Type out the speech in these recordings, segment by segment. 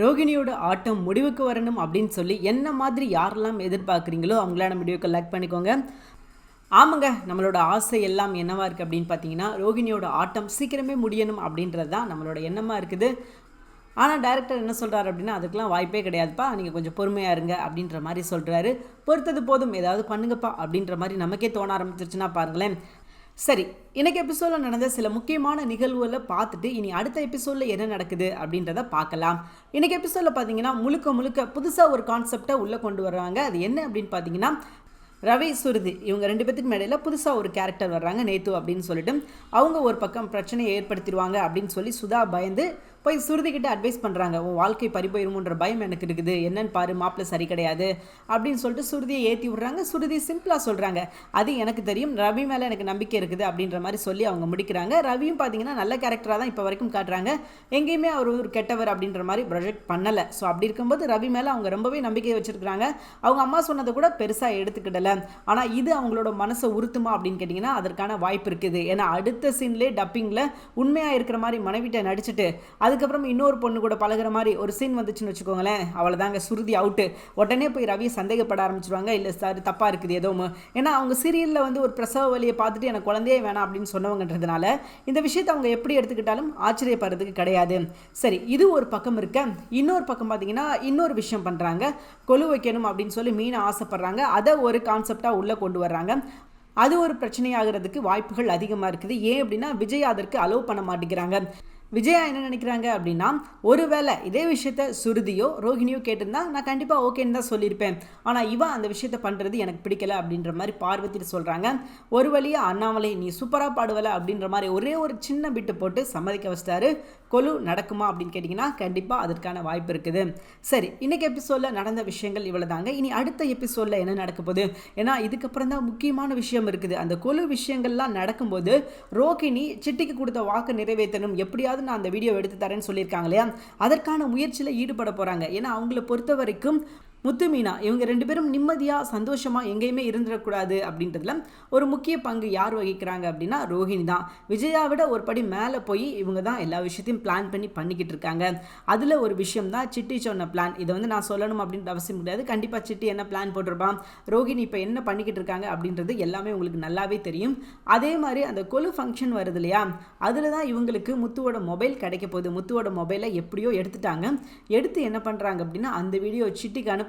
ரோகிணியோட ஆட்டம் முடிவுக்கு வரணும் அப்படின்னு சொல்லி என்ன மாதிரி யாரெல்லாம் எதிர்பார்க்குறீங்களோ அவங்கள நம்ம வீடியோக்கு லைக் பண்ணிக்கோங்க. ஆமாங்க, நம்மளோட ஆசை எல்லாம் என்னவா இருக்குது அப்படின்னு பார்த்தீங்கன்னா, ரோகிணியோட ஆட்டம் சீக்கிரமே முடியணும் அப்படின்றது தான் நம்மளோட எண்ணமாக இருக்குது. ஆனால் டைரக்டர் என்ன சொல்கிறாரு அப்படின்னா, அதுக்கெலாம் வாய்ப்பே கிடையாதுப்பா, நீங்கள் கொஞ்சம் பொறுமையாக இருங்க அப்படின்ற மாதிரி சொல்கிறாரு. பொறுத்தது போதும், ஏதாவது பண்ணுங்கப்பா அப்படின்ற மாதிரி நமக்கே தோண ஆரம்பிச்சிருச்சுன்னா பாருங்களேன். சரி, இன்றைக்கி எபிசோடில் நடந்த சில முக்கியமான நிகழ்வுகளை பார்த்துட்டு இனி அடுத்த எபிசோடில் என்ன நடக்குது அப்படின்றத பார்க்கலாம். இன்றைக்கி எபிசோடில் பார்த்தீங்கன்னா முழுக்க புதுசாக ஒரு கான்செப்டை உள்ளே கொண்டு வர்றாங்க. அது என்ன அப்படின்னு பார்த்தீங்கன்னா, ரவி சுருதி இவங்க ரெண்டு பேத்துக்கு மேடையில் புதுசாக ஒரு கேரக்டர் வர்றாங்க, நேத்து அப்படின்னு சொல்லிட்டு. அவங்க ஒரு பக்கம் பிரச்சனையை ஏற்படுத்திடுவாங்க அப்படின்னு சொல்லி சுதா பயந்து போய் சுருதிக்கிட்ட அட்வைஸ் பண்ணுறாங்க. உன் வாழ்க்கை பறிபோயிருமோன்ற பயம் எனக்கு இருக்குது, என்னன்னு பாரு, மாப்பிள்ளை சரி கிடையாது அப்படின்னு சொல்லிட்டு சுருதியை ஏற்றி விட்றாங்க. சுருதி சிம்பிளாக சொல்கிறாங்க, அது எனக்கு தெரியும், ரவி மேலே எனக்கு நம்பிக்கை இருக்குது அப்படின்ற மாதிரி சொல்லி அவங்க முடிக்கிறாங்க. ரவியும் பார்த்தீங்கன்னா நல்ல கேரக்டராக தான் இப்போ வரைக்கும் காட்டுறாங்க, எங்கேயுமே அவர் ஒரு கெட்டவர் அப்படின்ற மாதிரி ப்ரொஜெக்ட் பண்ணலை. ஸோ அப்படி இருக்கும்போது ரவி மேலே அவங்க ரொம்பவே நம்பிக்கை வச்சுருக்காங்க. அவங்க அம்மா சொன்னதை கூட பெருசாக எடுத்துக்கிடலை. ஆனால் இது அவங்களோட மனசை உறுத்துமா அப்படின்னு கேட்டிங்கன்னா அதற்கான வாய்ப்பு இருக்குது. ஏன்னா அடுத்த சீன்லேயே டப்பிங்கில் உண்மையாக இருக்கிற மாதிரி மனைவிட்ட நடிச்சுட்டு அதுக்கப்புறம் இன்னொரு பொண்ணு கூட பழகிற மாதிரி ஒரு சீன் வந்துச்சுன்னு வச்சுக்கோங்களேன், அவளை தாங்க சுருதி அவுட்டு. உடனே போய் ரவியை சந்தேகப்பட ஆரம்பிச்சிருவாங்க, இல்லை சார் தப்பாக இருக்குது ஏதோ. ஏன்னா அவங்க சீரியலில் வந்து ஒரு பிரசவ வலியை பார்த்துட்டு எனக்கு குழந்தையே வேணாம் அப்படின்னு சொன்னவங்கன்றதுனால இந்த விஷயத்தை அவங்க எப்படி எடுத்துக்கிட்டாலும் ஆச்சரியப்படுறதுக்கு கிடையாது. சரி, இது ஒரு பக்கம் இருக்க. இன்னொரு பக்கம் பார்த்தீங்கன்னா இன்னொரு விஷயம் பண்ணுறாங்க. கொலு வைக்கணும் அப்படின்னு சொல்லி மீனா ஆசைப்படுறாங்க. அதை ஒரு கான்செப்டாக உள்ளே கொண்டு வர்றாங்க. அது ஒரு பிரச்சனையாகிறதுக்கு வாய்ப்புகள் அதிகமாக இருக்குது. ஏன் அப்படின்னா விஜய் அதற்கு அலோவ் பண்ண மாட்டேங்கிறாங்க. விஜயா என்ன நினைக்கிறாங்க அப்படின்னா, ஒருவேளை இதே விஷயத்த சுருதியோ ரோஹிணியோ கேட்டிருந்தா நான் கண்டிப்பாக ஓகேன்னு தான் சொல்லியிருப்பேன், ஆனால் இவன் அந்த விஷயத்த பண்ணுறது எனக்கு பிடிக்கல அப்படின்ற மாதிரி பார்வதிட்டு சொல்கிறாங்க. ஒரு வழியாக அண்ணாமலை நீ சூப்பராக பாடுவலை அப்படின்ற மாதிரி ஒரே ஒரு சின்ன பிட்டு போட்டு சம்மதிக்க வச்சிட்டாரு. கொலு நடக்குமா அப்படின்னு கேட்டிங்கன்னா கண்டிப்பாக அதற்கான வாய்ப்பு இருக்குது. சரி, இன்றைக்கி எபிசோடில் நடந்த விஷயங்கள் இவ்வளோ தாங்க. இனி அடுத்த எபிசோடில் என்ன நடக்க போகுது, ஏன்னா இதுக்கப்புறம் தான் முக்கியமான விஷயம் இருக்குது. அந்த கொலு விஷயங்கள்லாம் நடக்கும்போது ரோகிணி சிட்டிக்கு கொடுத்த வாக்கு நிறைவேற்றணும், எப்படியாவது நான் அந்த வீடியோ எடுத்து தரேன்னு சொல்லியிருக்காங்க இல்லையா, அதற்கான முயற்சியில் ஈடுபட போகிறாங்க. ஏன்னா அவங்கள பொறுத்த வரைக்கும் முத்து மீனா இவங்க ரெண்டு பேரும் நிம்மதியாக சந்தோஷமாக எங்கேயுமே இருந்துடக்கூடாது அப்படின்றதுல ஒரு முக்கிய பங்கு யார் வகிக்கிறாங்க அப்படின்னா ரோஹிணி தான். விஜயா விட ஒரு படி மேலே போய் இவங்க தான் எல்லா விஷயத்தையும் பிளான் பண்ணிக்கிட்டு இருக்காங்க. அதில் ஒரு விஷயம் தான் சிட்டி சொன்ன பிளான். இதை வந்து நான் சொல்லணும் அப்படின்ற அவசியம் கிடையாது. கண்டிப்பாக சிட்டி என்ன பிளான் போட்டிருப்பான், ரோஹிணி இப்போ என்ன பண்ணிக்கிட்டு இருக்காங்க அப்படின்றது எல்லாமே உங்களுக்கு நல்லாவே தெரியும். அதே மாதிரி அந்த கொலு ஃபங்க்ஷன் வருது இல்லையா, அதில் தான் இவங்களுக்கு முத்துவோட மொபைல் கிடைக்க போகுது. முத்துவோட மொபைலை எப்படியோ எடுத்துட்டாங்க. எடுத்து என்ன பண்ணுறாங்க அப்படின்னா அந்த வீடியோ சிட்டிக்கு அனுப்ப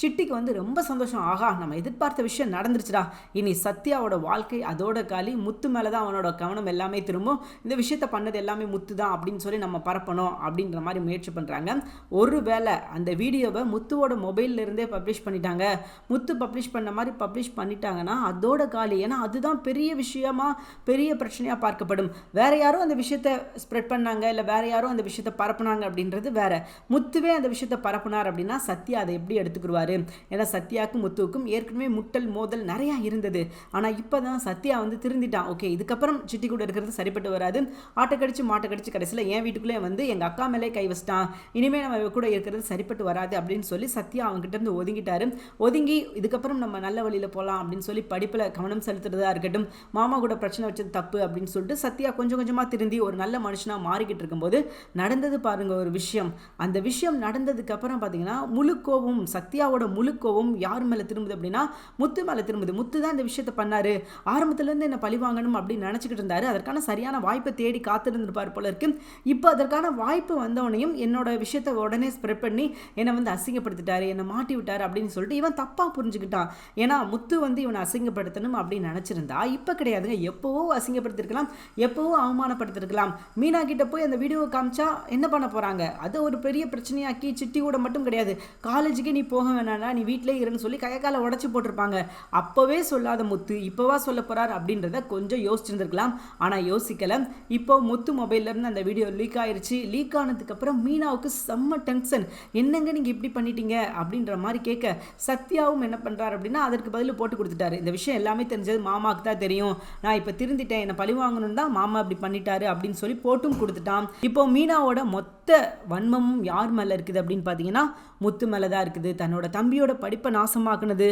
சிட்டிக்கு வந்து ரொம்ப சந்தோஷம். ஆகா, நம்ம எதிர்பார்த்த விஷயம் நடந்துருச்சுடா, இனி சத்யாவோட வாழ்க்கை அதோட காலி, முத்து மேலே தான் அவனோட கவனம் எல்லாமே திரும்பும், இந்த விஷயத்த பண்ணது எல்லாமே முத்து தான் அப்படின்னு சொல்லி நம்ம பரப்பணும் அப்படின்ற மாதிரி முயற்சி பண்ணுறாங்க. ஒருவேளை அந்த வீடியோவை முத்துவோட மொபைல்ல இருந்தே பப்ளிஷ் பண்ணிட்டாங்க, முத்து பப்ளிஷ் பண்ண மாதிரி பப்ளிஷ் பண்ணிட்டாங்கன்னா அதோட காலி. ஏன்னா அதுதான் பெரிய விஷயமா பெரிய பிரச்சனையாக பார்க்கப்படும். வேற யாரும் அந்த விஷயத்தை ஸ்ப்ரெட் பண்ணாங்க, இல்லை வேற யாரும் அந்த விஷயத்தை பரப்புனாங்க அப்படின்றது வேற. முத்துவே அந்த விஷயத்தை பரப்புனார் அப்படின்னா சத்யா அதை எப்படி எடுத்துக்குருவாரு? ஏன்னா சத்யாவுக்கும் முத்துவுக்கும் ஏற்கனவே முட்டல் மோதல் நிறையா இருந்தது. ஆனால் இப்போ தான் சத்யா வந்து திருந்திட்டான். ஓகே, இதுக்கப்புறம் சிட்டி கூட இருக்கிறது சரிப்பட்டு வராது, ஆட்டக்கடிச்சு மாட்டக்கடிச்சு கடைசியில் என் வீட்டுக்குள்ளே வந்து எங்கள் அக்கா மேலே கை வச்சிட்டான், இனிமேல் நம்ம கூட இருக்கிறது சரிப்பட்டு வராது அப்படின்னு சொல்லி சத்யா அவங்ககிட்ட இருந்து ஒதுங்கிட்டாரு. ஒதுங்கி இதுக்கப்புறம் நம்ம நல்ல வழியில் போகலாம் அப்படின்னு சொல்லி படிப்பில் கவனம் செலுத்துறதா இருக்கட்டும், மாமா கூட பிரச்சனை வச்சது தப்பு அப்படின்னு சொல்லிட்டு சத்யா கொஞ்சம் கொஞ்சமாக திருந்தி ஒரு நல்ல மனுஷனாக மாறிக்கிட்டு இருக்கும்போது நடந்தது பாருங்க ஒரு விஷயம். அந்த விஷயம் நடந்ததுக்கு அப்புறம் பார்த்தீங்கன்னா முழுக்கோவும் சத்யாவோட முழுக்கோவும் யார் மேலே திரும்புது அப்படின்னா முத்து மேலே திரும்புது. முத்து தான் இந்த விஷயத்தை பண்ணாரு, ஆரம்பத்துலேருந்து என்ன பழி வாங்கணும் அப்படின்னு நினச்சிக்கிட்டு இருந்தாரு. அதற்கான சரியான வாய்ப்பை தேடி காத்திருந்துருப்பார் போல இருக்கு. இப்போ அதற்கான வாய்ப்பு வந்தவனையும் என்னோட விஷயத்தை உடனே ஸ்ப்ரெட் பண்ணி என்னை வந்து அசிங்கப்படுத்திட்டாரு, என்னை மாட்டி விட்டார் அப்படின்னு சொல்லிட்டு இவன் தப்பாக புரிஞ்சுக்கிட்டான். ஏன்னா முத்து வந்து இவனை அசிங்கப்படுத்தணும் அப்படின்னு நினச்சிருந்தா இப்போ கிடையாதுங்க, எப்போவோ அசிங்கப்படுத்திருக்கலாம், எப்போவோ அவமானப்படுத்திருக்கலாம். மீனா கிட்ட போய் அந்த வீடியோவை காமிச்சா என்ன பண்ண போகிறாங்க, அதை ஒரு பெரிய பிரச்சனையாக்கி சிட்டி கூட மட்டும் கிடையாது, காலேஜுக்கு நீ போக வேணாண்டா, நீ வீட்டிலே இருன்னு சொல்லி கையக்கால உடச்சி போட்டிருப்பாங்க. அப்போவே சொல்லாத முத்து இப்போவா சொல்ல போகிறார் அப்படின்றத கொஞ்சம் யோசிச்சிருந்துருக்கலாம். ஆனால் யோசிக்கலை. இப்போ முத்து மொபைல்லேருந்து அந்த வீடியோ லீக் ஆயிடுச்சு. லீக் ஆனதுக்கப்புறம் மீனாவுக்கு செம்ம டென்ஷன். என்னங்க நீங்கள் இப்படி பண்ணிட்டீங்க அப்படின்ற மாதிரி கேட்க சத்யாவும் என்ன பண்ணுறாரு அப்படின்னா அதற்கு பதில் போட்டு கொடுத்துட்டாரு. இந்த விஷயம் எல்லாமே தெரிஞ்சது மாமாவுக்கு தான் தெரியும், நான் இப்போ திருந்திட்டேன், என்னை பழி வாங்கணும் தான் மாமா இப்படி பண்ணிட்டாரு அப்படின்னு சொல்லி போட்டும் கொடுத்துட்டான். இப்போ மீனாவோட மொத்த வன்மமும் யார் மேலே இருக்குது அப்படின்னு பார்த்தீங்கன்னா முத்து மேலே தான் இருக்குது. தன்னோட தம்பியோட படிப்பை நாசமாக்குனது,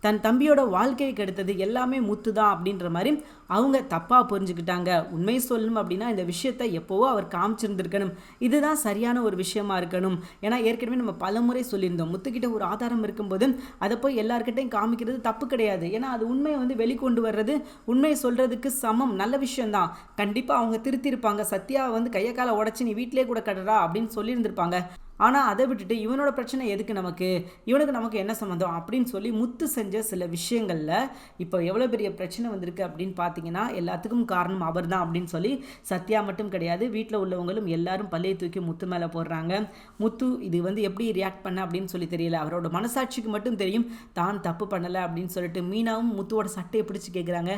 தன் தம்பியோட வாழ்க்கையை கெடுத்தது எல்லாமே முத்து தான் அப்படின்ற மாதிரி அவங்க தப்பாக புரிஞ்சுக்கிட்டாங்க. உண்மை சொல்லணும் அப்படின்னா இந்த விஷயத்தை எப்போவோ அவர் காமிச்சிருந்துருக்கணும். இதுதான் சரியான ஒரு விஷயமா இருக்கணும். ஏன்னா ஏற்கனவே நம்ம பல முறை சொல்லியிருந்தோம், முத்துக்கிட்ட ஒரு ஆதாரம் இருக்கும்போது அதை போய் எல்லாருக்கிட்டையும் காமிக்கிறது தப்பு கிடையாது. ஏன்னா அது உண்மையை வெளிக்கொண்டு வர்றது உண்மையை சொல்கிறதுக்கு சமம், நல்ல விஷயம்தான். கண்டிப்பாக அவங்க திருத்திருப்பாங்க. சத்யா கையை காலை உடச்சி நீ வீட்டிலே கூட கட்டுறா அப்படின்னு சொல்லியிருந்திருப்பாங்க. ஆனால் அதை விட்டுட்டு இவனோட பிரச்சனை எதுக்கு இவனுக்கு நமக்கு என்ன சம்மந்தம் அப்படின்னு சொல்லி முத்து செஞ்ச சில விஷயங்களில் இப்போ எவ்வளோ பெரிய பிரச்சனை வந்திருக்கு அப்படின்னு பார்த்தீங்கன்னா எல்லாத்துக்கும் காரணம் அவர் தான் அப்படின்னு சொல்லி சத்யா மட்டும் கிடையாது, வீட்டில் உள்ளவங்களும் எல்லாரும் பள்ளியை தூக்கி முத்து மேலே போடுறாங்க. முத்து இது எப்படி ரியாக்ட் பண்ண அப்படின்னு சொல்லி தெரியல. அவரோட மனசாட்சிக்கு மட்டும் தெரியும் தான் தப்பு பண்ணலை அப்படின்னு சொல்லிட்டு மீனாவும் முத்துவோட சட்டையை பிடிச்சி கேட்குறாங்க,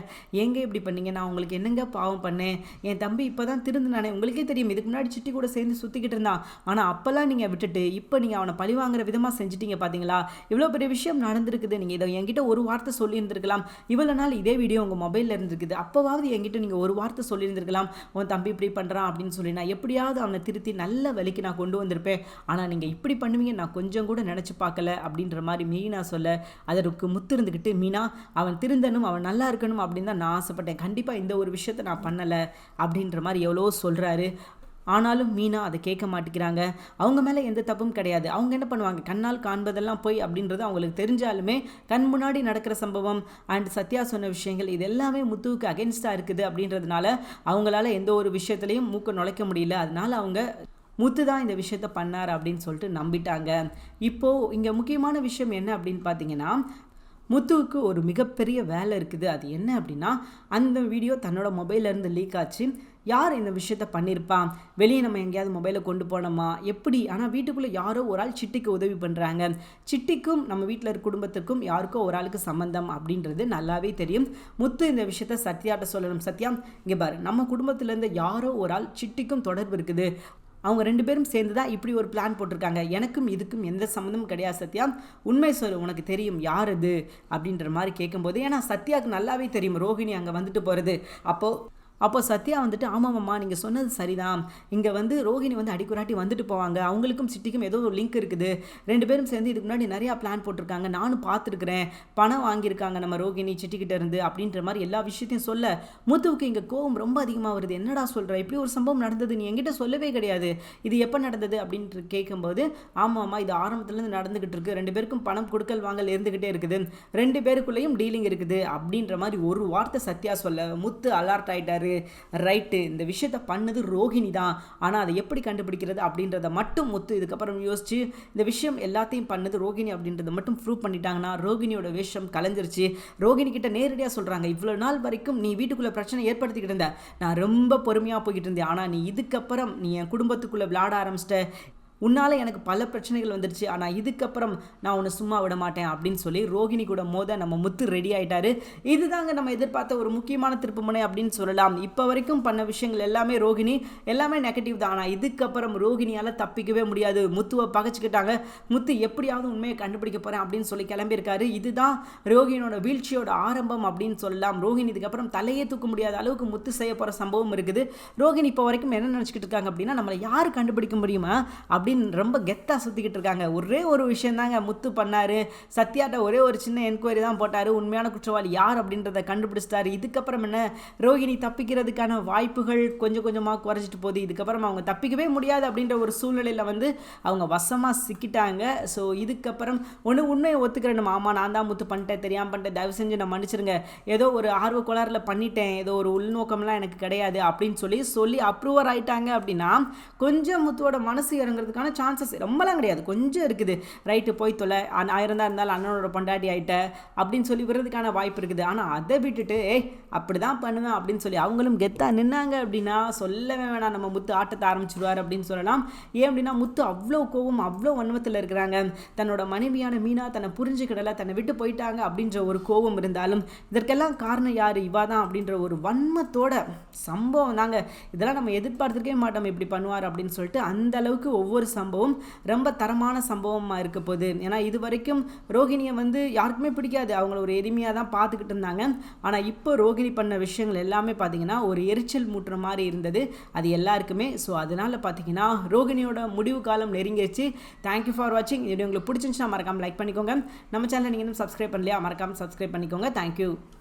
எங்க இப்படி பண்ணீங்க, நான் உங்களுக்கு என்னங்க பாவம் பண்ணேன், என் தம்பி இப்போ தான் திருந்தினானே, உங்களுக்கே தெரியும் இதுக்கு முன்னாடி சிட்டி கூட சேர்ந்து சுற்றிக்கிட்டு இருந்தான், ஆனால் அப்போல்லாம் நீங்கள் விட்டுட்டு இப்போ நீங்கள் அவனை பழி வாங்குற விதமாக செஞ்சிட்டீங்க பார்த்தீங்களா, இவ்வளோ பெரிய விஷயம் நடந்திருக்குது, நீங்கள் இதை என்கிட்ட ஒரு வார்த்தை சொல்லியிருந்திருக்கலாம், இவ்வளோ நாள் இதே வீடியோ உங்கள் மொபைலில் இருந்திருக்குது, அப்போவாவது என்கிட்ட நீங்கள் ஒரு வார்த்தை சொல்லியிருந்திருக்கலாம், உன் தம்பி இப்படி பண்ணுறான் அப்படின்னு சொல்லி நான் எப்படியாவது அவனை திருத்தி நல்ல வழிக்கு நான் கொண்டு வந்திருப்பேன், ஆனால் நீங்கள் இப்படி பண்ணுவீங்க நான் கொஞ்சம் கூட நினச்சி பார்க்கல அப்படின்ற மாதிரி மீனா சொல்ல அதற்கு முத்து இருந்துக்கிட்டு, மீனா அவன் திருந்தனும் அவன் நல்லா இருக்கணும் அப்படின்னு தான் நான் ஆசைப்பட்டேன், கண்டிப்பாக இந்த ஒரு விஷயத்தை நான் பண்ணலை அப்படின்ற மாதிரி எவ்வளோ சொல்கிறாரு. ஆனாலும் மீனா அதை கேட்க மாட்டேங்கிறாங்க. அவங்க மேலே எந்த தப்பும் கிடையாது. அவங்க என்ன பண்ணுவாங்க, கண்ணால் காண்பதெல்லாம் போய் அப்படின்றது அவங்களுக்கு தெரிஞ்சாலுமே கண் முன்னாடி நடக்கிற சம்பவம் அண்ட் சத்யா சொன்ன விஷயங்கள் இது எல்லாமே முத்துவுக்கு அகென்ஸ்டாக இருக்குது அப்படின்றதுனால அவங்களால எந்த ஒரு விஷயத்துலையும் மூக்க நுழைக்க முடியல. அதனால அவங்க முத்து தான் இந்த விஷயத்த பண்ணார் அப்படின்னு சொல்லிட்டு நம்பிட்டாங்க. இப்போது இங்கே முக்கியமான விஷயம் என்ன அப்படின்னு பார்த்தீங்கன்னா, முத்துவுக்கு ஒரு மிகப்பெரிய வேலை இருக்குது. அது என்ன அப்படின்னா, அந்த வீடியோ தன்னோட மொபைல்லேருந்து லீக் ஆச்சு. யார் இந்த விஷயத்த பண்ணியிருப்பான், வெளியே நம்ம எங்கேயாவது மொபைலை கொண்டு போனோமா எப்படி, ஆனால் வீட்டுக்குள்ளே யாரோ ஒரு ஆள் சிட்டிக்கு உதவி பண்ணுறாங்க, சிட்டிக்கும் நம்ம வீட்டில் இருக்க குடும்பத்திற்கும் யாருக்கோ ஒரு ஆளுக்கு சம்மந்தம் அப்படின்றது நல்லாவே தெரியும். முத்து இந்த விஷயத்த சத்யாட்ட சொல்லணும், சத்யா இங்கே பாரு, நம்ம குடும்பத்திலேருந்து யாரோ ஒரு ஆள் சிட்டிக்கும் தொடர்பு இருக்குது, அவங்க 2 பேரும் சேர்ந்து தான் இப்படி ஒரு பிளான் போட்டிருக்காங்க, எனக்கும் இதுக்கும் எந்த சம்மந்தமும் கிடையாது சத்யா, உண்மை சொல்லு, உனக்கு தெரியும் யார் இது அப்படின்ற மாதிரி கேட்கும்போது, ஏன்னா சத்யாவுக்கு நல்லாவே தெரியும் ரோஹிணி அங்கே வந்துட்டு போகிறது. அப்போ சத்யா ஆமாம்மா நீங்கள் சொன்னது சரிதான், இங்கே ரோஹிணி அடிக்குறாட்டி வந்துட்டு போவாங்க, அவங்களுக்கும் சிட்டிக்கும் ஏதோ ஒரு லிங்க் இருக்குது, 2 பேரும் சேர்ந்து இதுக்கு முன்னாடி நிறையா பிளான் போட்டிருக்காங்க, நானும் பார்த்துருக்குறேன், பணம் வாங்கியிருக்காங்க நம்ம ரோஹிணி சிட்டிக்கிட்ட இருந்து அப்படின்ற மாதிரி எல்லா விஷயத்தையும் சொல்ல முத்துவுக்கு இங்கே கோவம் ரொம்ப அதிகமாக வருது. என்னடா சொல்கிற, இப்படி ஒரு சம்பவம் நடந்தது நீ என்கிட்ட சொல்லவே கிடையாது, இது எப்போ நடந்தது அப்படின்ட்டு கேட்கும்போது, ஆமாம்மா இது ஆரம்பத்துலேருந்து நடந்துக்கிட்டு இருக்குது, 2 பேருக்கும் பணம் கொடுக்கல் வாங்கல் இருந்துக்கிட்டே இருக்குது, 2 பேருக்குள்ளேயும் டீலிங் இருக்குது அப்படின்ற மாதிரி ஒரு வார்த்தை சத்யா சொல்ல முத்து அலர்ட் ஆகிட்டாரு. ரைட்டு, இந்த விஷயத்தை பண்ணது ரோஹிணி தான், ஆனால் அதை எப்படி கண்டுபிடிக்கிறது அப்படின்றத மட்டும் முத்து இதுக்கப்புறம் யோசிச்சு இந்த விஷயம் எல்லாத்தையும் பண்ணது ரோஹிணி அப்படின்றத மட்டும் ப்ரூவ் பண்ணிட்டாங்கன்னா ரோஹிணியோட விஷயம் கலைஞ்சிருச்சு. ரோஹிணி கிட்ட நேரடியாக சொல்கிறாங்க, இவ்வளோ நாள் வரைக்கும் நீ வீட்டுக்குள்ளே பிரச்சனை ஏற்படுத்திக்கிட்டு இருந்த, நான் ரொம்ப பொறுமையாக போய்கிட்டு இருந்தேன், ஆனால் நீ இதுக்கப்புறம் நீ என் குடும்பத்துக்குள்ளே விளையாட ஆரம்பிச்சிட்ட, உன்னால் எனக்கு பல பிரச்சனைகள் வந்துடுச்சு, ஆனால் இதுக்கப்புறம் நான் உன்னை சும்மா விட மாட்டேன் அப்படின்னு சொல்லி ரோஹிணி கூட மோத நம்ம முத்து ரெடி ஆகிட்டாரு. இதுதாங்க நம்ம எதிர்பார்த்த ஒரு முக்கியமான திருப்புமுனை அப்படின்னு சொல்லலாம். இப்போ வரைக்கும் பண்ண விஷயங்கள் எல்லாமே ரோஹிணி எல்லாமே நெகட்டிவ் தான், ஆனால் இதுக்கப்புறம் ரோஹிணியால் தப்பிக்கவே முடியாது. முத்துவை பகைச்சிக்கிட்டாங்க, முத்து எப்படியாவது உண்மையை கண்டுபிடிக்க போகிறேன் அப்படின்னு சொல்லி கிளம்பியிருக்காரு. இதுதான் ரோஹிணியோட வீழ்ச்சியோட ஆரம்பம் அப்படின்னு சொல்லலாம். ரோஹிணி இதுக்கப்புறம் தலையே தூக்க முடியாத அளவுக்கு முத்து செய்ய போகிற சம்பவம் இருக்குது. ரோஹிணி இப்போ வரைக்கும் என்ன நினச்சிக்கிட்டு இருக்காங்க அப்படின்னா, நம்மளை யார் கண்டுபிடிக்க முடியுமா அப்படின்னு ரொம்ப கெத்தாக சுற்றிக்கிட்டு இருக்காங்க. ஒரே ஒரு விஷயம் தாங்க முத்து பண்ணார், சத்யாட்ட ஒரே ஒரு சின்ன என்கொயரி தான் போட்டார், உண்மையான குற்றவாளி யார் அப்படின்றத கண்டுபிடிச்சிட்டாரு. இதுக்கப்புறம் என்ன, ரோஹிணி தப்பிக்கிறதுக்கான வாய்ப்புகள் கொஞ்சம் கொஞ்சமாக குறைஞ்சிட்டு போகுது. இதுக்கப்புறம் அவங்க தப்பிக்கவே முடியாது அப்படின்ற ஒரு சூழ்நிலையில் அவங்க வசமாக சிக்கிட்டாங்க. ஸோ இதுக்கப்புறம் உண்மையை ஒத்துக்கிறேன், ஆமாம் நான் தான் முத்து பண்ணிட்டேன், தெரியாமல் பண்ணிட்டேன், தயவு செஞ்சு நான் மன்னிச்சிருங்க, ஏதோ ஒரு ஆர்வ கோளாறில் பண்ணிட்டேன், ஏதோ ஒரு உள்நோக்கம்லாம் எனக்கு கிடையாது அப்படின்னு சொல்லி அப்ரூவர் ஆகிட்டாங்க. அப்படின்னா கொஞ்சம் முத்துவோட மனசு இறங்குறதுக்கான சான்சஸ் ரொம்பலாம் கிடையாது, கொஞ்சம் இருக்குது. ரைட்டு போய் தொலை, 1000 தான் இருந்தாலும் அண்ணனோட பொண்டாட்டி ஆகிட்ட அப்படின்னு சொல்லி விடுறதுக்கான வாய்ப்பு இருக்குது. ஆனால் அதை விட்டுட்டு அப்படி தான் பண்ணுவேன் அப்படின்னு சொல்லி அவங்களும் கெத்தாக நின்னாங்க அப்படின்னா சொல்லவே வேணாம், நம்ம முத்து ஆட்டத்தை ஆரம்பிச்சிடுவார் அப்படின்னு சொல்லலாம். ஏன் அப்படின்னா முத்து அவ்வளோ கோவம் அவ்வளோ வன்மத்தில் இருக்கிறாங்க. தன்னோட மனைவியான மீனா தன்னை புரிஞ்சுக்கிடலை, தன்னை விட்டு போயிட்டாங்க அப்படின்ற ஒரு கோவம் இருந்தாலும் இதற்கெல்லாம் காரணம் யார், இவா தான் அப்படின்ற ஒரு வன்மத்தோட சம்பவம் தாங்க. இதெல்லாம் நம்ம எதிர்பார்த்துருக்கவே மாட்டோம் இப்படி பண்ணுவார் அப்படின்னு சொல்லிட்டு அந்த அளவுக்கு ஒவ்வொரு ஒவ்வொரு சம்பவம் ரொம்ப தரமான சம்பவமாக இருக்க போகுது. ஏன்னா இது வரைக்கும் ரோகிணியை வந்து யாருக்குமே பிடிக்காது, அவங்கள ஒரு எளிமையாக தான் பார்த்துக்கிட்டு இருந்தாங்க. ஆனால் இப்போ ரோகிணி பண்ண விஷயங்கள் எல்லாமே பார்த்தீங்கன்னா ஒரு எரிச்சல் மூட்டுற மாதிரி இருந்தது அது எல்லாருக்குமே. ஸோ அதனால் பார்த்தீங்கன்னா ரோகிணியோட முடிவு காலம் நெருங்கிடுச்சு. தேங்க்யூ ஃபார் வாட்சிங். இது உங்களுக்கு பிடிச்சிருந்துச்சுன்னா மறக்காமல் லைக் பண்ணிக்கோங்க. நம்ம சேனலை நீங்கள் இன்னும் சப்ஸ்கிரைப் பண்ணலையா, மறக்காமல் சப்ஸ்கிரைப் பண்ணிக்கோங்க. தேங்க்யூ.